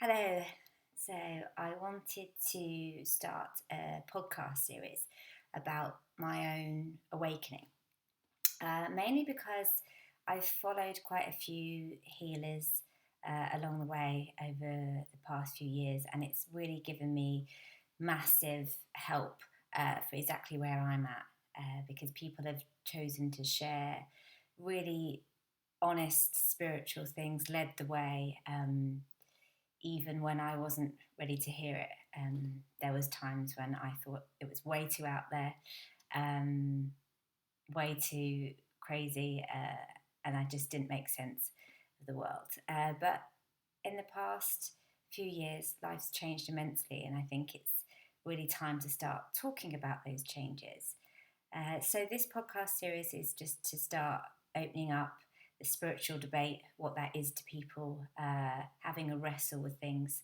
Hello. So, I wanted to start a podcast series about my own awakening, mainly because I've followed quite a few healers along the way over the past few years, and it's really given me massive help for exactly where I'm at because people have chosen to share really honest spiritual things, led the way. Even when I wasn't ready to hear it. There was times when I thought it was way too out there, um, way too crazy, and I just didn't make sense of the world. But in the past few years, life's changed immensely, and I think it's really time to start talking about those changes. So this podcast series is just to start opening up the spiritual debate, what that is to people, having a wrestle with things,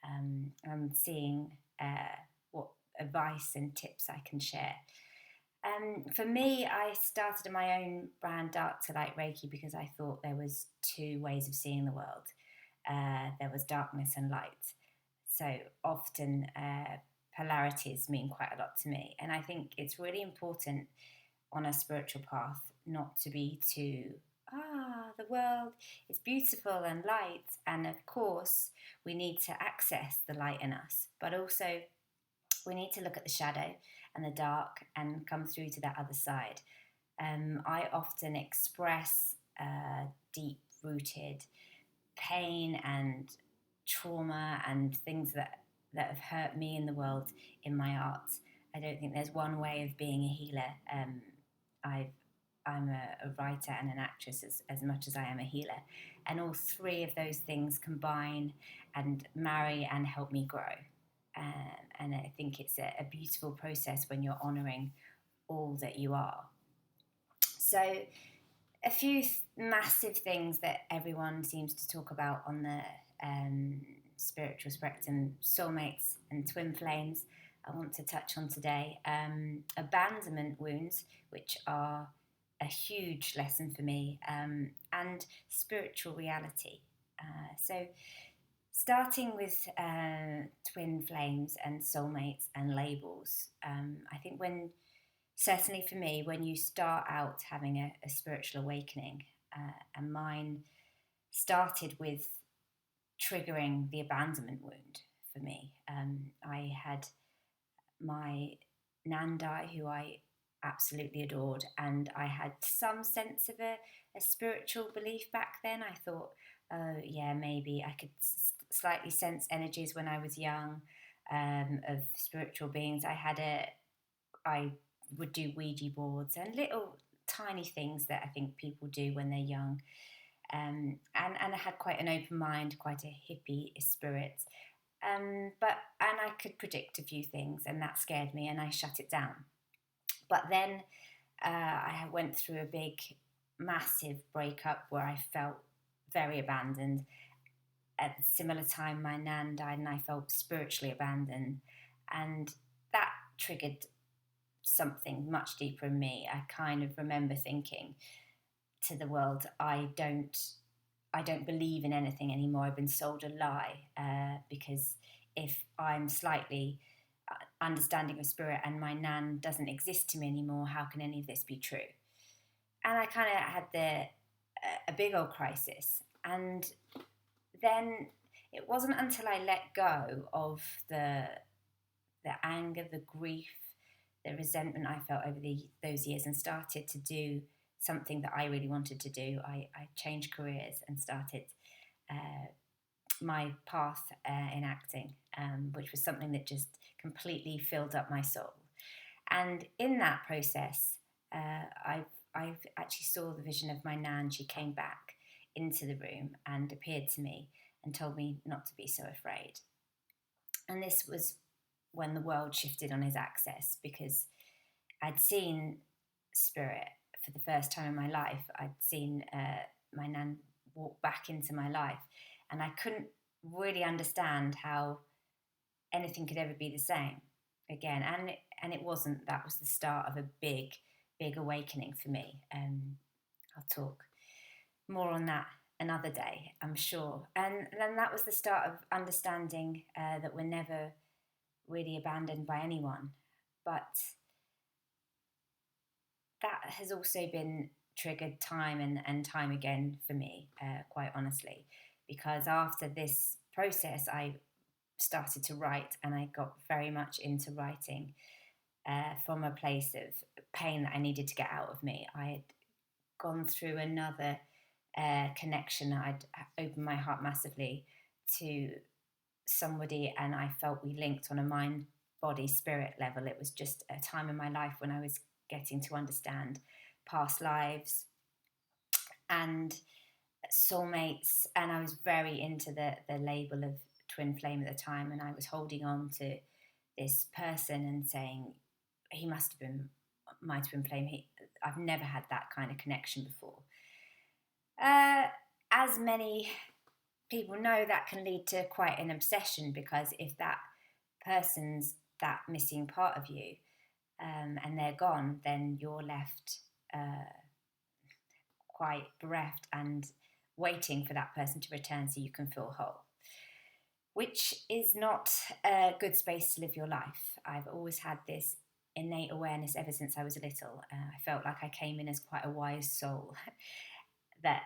and seeing what advice and tips I can share. For me, I started my own brand, Dark to Light Reiki, because I thought there was two ways of seeing the world. There was darkness and light. So often polarities mean quite a lot to me. And I think it's really important on a spiritual path not to be too, the world is beautiful and light. And of course, we need to access the light in us, but also we need to look at the shadow and the dark and come through to that other side. I often express deep rooted pain and trauma and things that have hurt me in the world in my art. I don't think there's one way of being a healer. I've I'm a writer and an actress as much as I am a healer. And all three of those things combine and marry and help me grow. And I think it's a beautiful process when you're honouring all that you are. So, a few massive things that everyone seems to talk about on the spiritual spectrum, soulmates and twin flames, I want to touch on today. Abandonment wounds, which are a huge lesson for me, and spiritual reality. So, starting with twin flames and soulmates and labels, I think certainly for me, when you start out having a spiritual awakening, and mine started with triggering the abandonment wound for me. I had my nan die, who I absolutely adored, and I had some sense of a spiritual belief back then. I thought, oh yeah, maybe I could slightly sense energies when I was young, of spiritual beings. I would do Ouija boards and little tiny things that I think people do when they're young. And I had quite an open mind, quite a hippie spirit. And I could predict a few things, and that scared me, and I shut it down. But then I went through a big, massive breakup where I felt very abandoned. At a similar time, my nan died, and I felt spiritually abandoned, and that triggered something much deeper in me. I kind of remember thinking to the world, I don't believe in anything anymore. I've been sold a lie, because if I'm slightly understanding of spirit and my nan doesn't exist to me anymore, how can any of this be true? And I kind of had a big old crisis. And then it wasn't until I let go of the anger, the grief, the resentment I felt over those years and started to do something that I really wanted to do. I changed careers and started my path in acting, which was something that just completely filled up my soul. And in that process, I've actually saw the vision of my nan. She came back into the room and appeared to me and told me not to be so afraid. And this was when the world shifted on its axis, because I'd seen spirit for the first time in my life. I'd seen my nan walk back into my life, and I couldn't really understand how anything could ever be the same again. And it wasn't. That was the start of a big awakening for me. I'll talk more on that another day, I'm sure. And then that was the start of understanding that we're never really abandoned by anyone. But that has also been triggered time and time again for me, quite honestly, because after this process, I started to write and I got very much into writing from a place of pain that I needed to get out of me. I had gone through another connection. I'd opened my heart massively to somebody and I felt we linked on a mind, body, spirit level. It was just a time in my life when I was getting to understand past lives and soulmates, and I was very into the label of twin flame at the time, and I was holding on to this person and saying he must have been my twin flame. I've never had that kind of connection before. As many people know, that can lead to quite an obsession, because if that person's that missing part of you and they're gone, then you're left quite bereft and waiting for that person to return so you can feel whole, which is not a good space to live your life. I've always had this innate awareness ever since I was little. I felt like I came in as quite a wise soul, that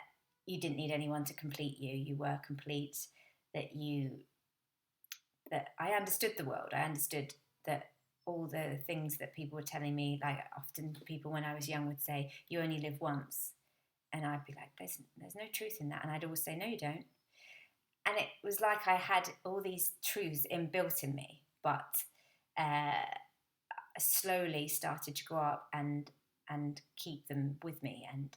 you didn't need anyone to complete you. You were complete, that I understood the world. I understood that all the things that people were telling me, like often people when I was young would say, you only live once. And I'd be like, there's no truth in that. And I'd always say, no, you don't. And it was like I had all these truths inbuilt in me, but slowly started to grow up and keep them with me and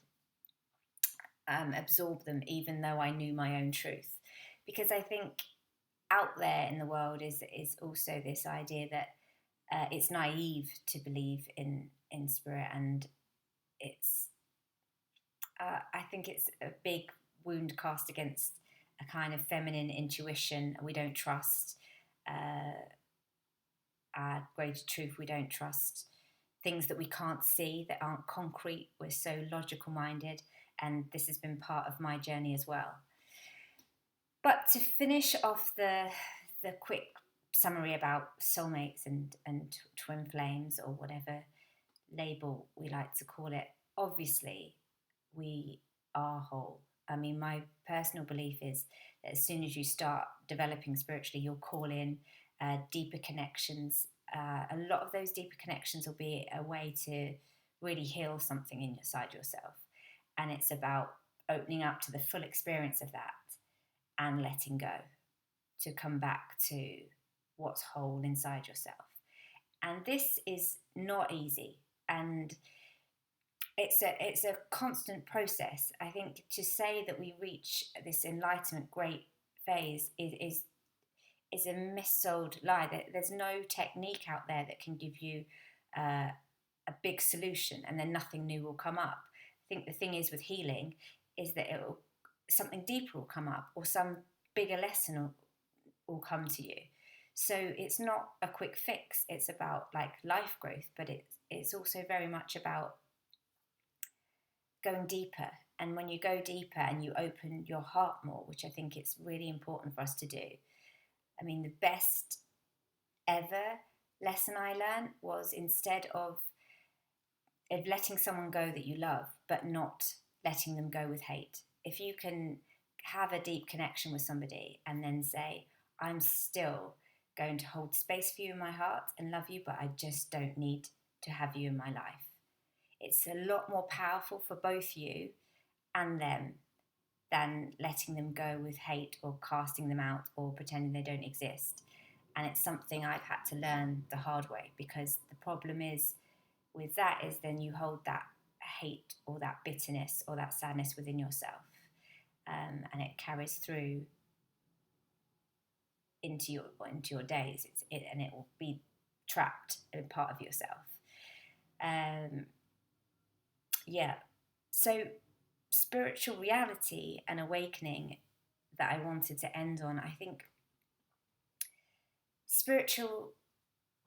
absorb them, even though I knew my own truth. Because I think out there in the world is also this idea that it's naive to believe in spirit, and it's I think it's a big wound cast against a kind of feminine intuition. We don't trust our greater truth. We don't trust things that we can't see, that aren't concrete. We're so logical minded, and this has been part of my journey as well. But to finish off the quick summary about soulmates and twin flames, or whatever label we like to call it, obviously we are whole. I mean, my personal belief is that as soon as you start developing spiritually, you'll call in deeper connections. A lot of those deeper connections will be a way to really heal something inside yourself. And it's about opening up to the full experience of that and letting go, to come back to what's whole inside yourself. And this is not easy. And it's a constant process. I think to say that we reach this enlightenment great phase is a missold lie. There's no technique out there that can give you a big solution and then nothing new will come up. I think the thing is with healing is that something deeper will come up, or some bigger lesson will come to you. So it's not a quick fix. It's about like life growth, but it's also very much about going deeper. And when you go deeper and you open your heart more, which I think it's really important for us to do. I mean, the best ever lesson I learned was, instead of letting someone go that you love, but not letting them go with hate. If you can have a deep connection with somebody and then say, I'm still going to hold space for you in my heart and love you, but I just don't need to have you in my life. It's a lot more powerful for both you and them than letting them go with hate or casting them out or pretending they don't exist. And it's something I've had to learn the hard way, because the problem is with that is then you hold that hate or that bitterness or that sadness within yourself, and it carries through into your days. And it will be trapped in part of yourself. So spiritual reality and awakening that I wanted to end on, I think spirituality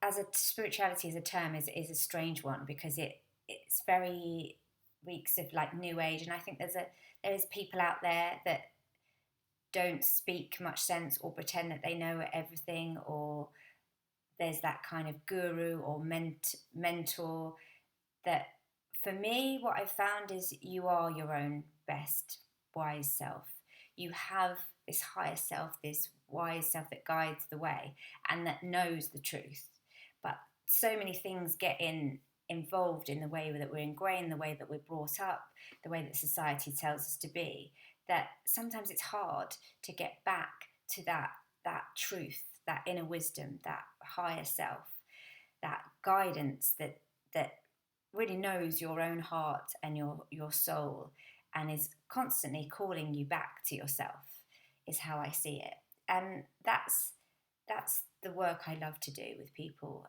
as a term is a strange one, because it's very reeks of like new age, and I think there is people out there that don't speak much sense or pretend that they know everything, or there's that kind of guru or mentor that, for me, what I've found is you are your own best wise self. You have this higher self, this wise self that guides the way and that knows the truth. But so many things get involved in the way that we're ingrained, the way that we're brought up, the way that society tells us to be, that sometimes it's hard to get back to that truth, that inner wisdom, that higher self, that guidance that really knows your own heart and your soul, and is constantly calling you back to yourself, is how I see it. And that's the work I love to do with people.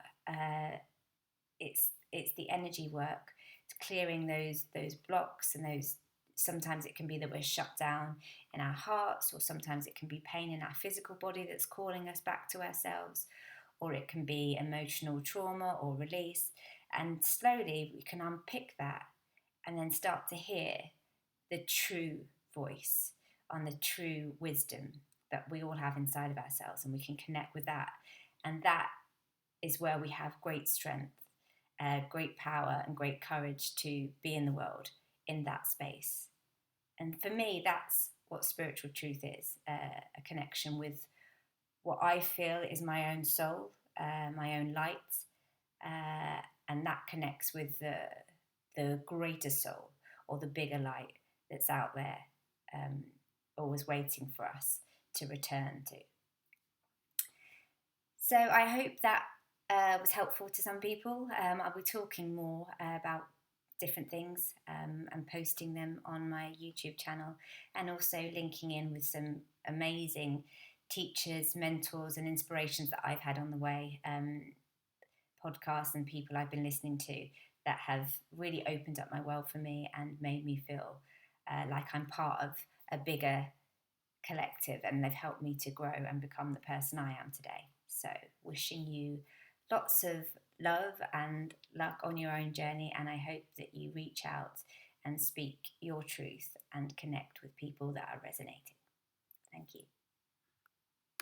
It's the energy work, clearing those blocks, and those, sometimes it can be that we're shut down in our hearts, or sometimes it can be pain in our physical body that's calling us back to ourselves, or it can be emotional trauma or release. And slowly we can unpick that and then start to hear the true voice on the true wisdom that we all have inside of ourselves, and we can connect with that. And that is where we have great strength, great power, and great courage to be in the world in that space. And for me, that's what spiritual truth is, a connection with what I feel is my own soul, my own light, and that connects with the greater soul, or the bigger light that's out there, always waiting for us to return to. So I hope that was helpful to some people. I'll be talking more about different things, and posting them on my YouTube channel, and also linking in with some amazing teachers, mentors, and inspirations that I've had on the way, podcasts and people I've been listening to that have really opened up my world for me and made me feel like I'm part of a bigger collective, and they've helped me to grow and become the person I am today. So wishing you lots of love and luck on your own journey, and I hope that you reach out and speak your truth and connect with people that are resonating. Thank you.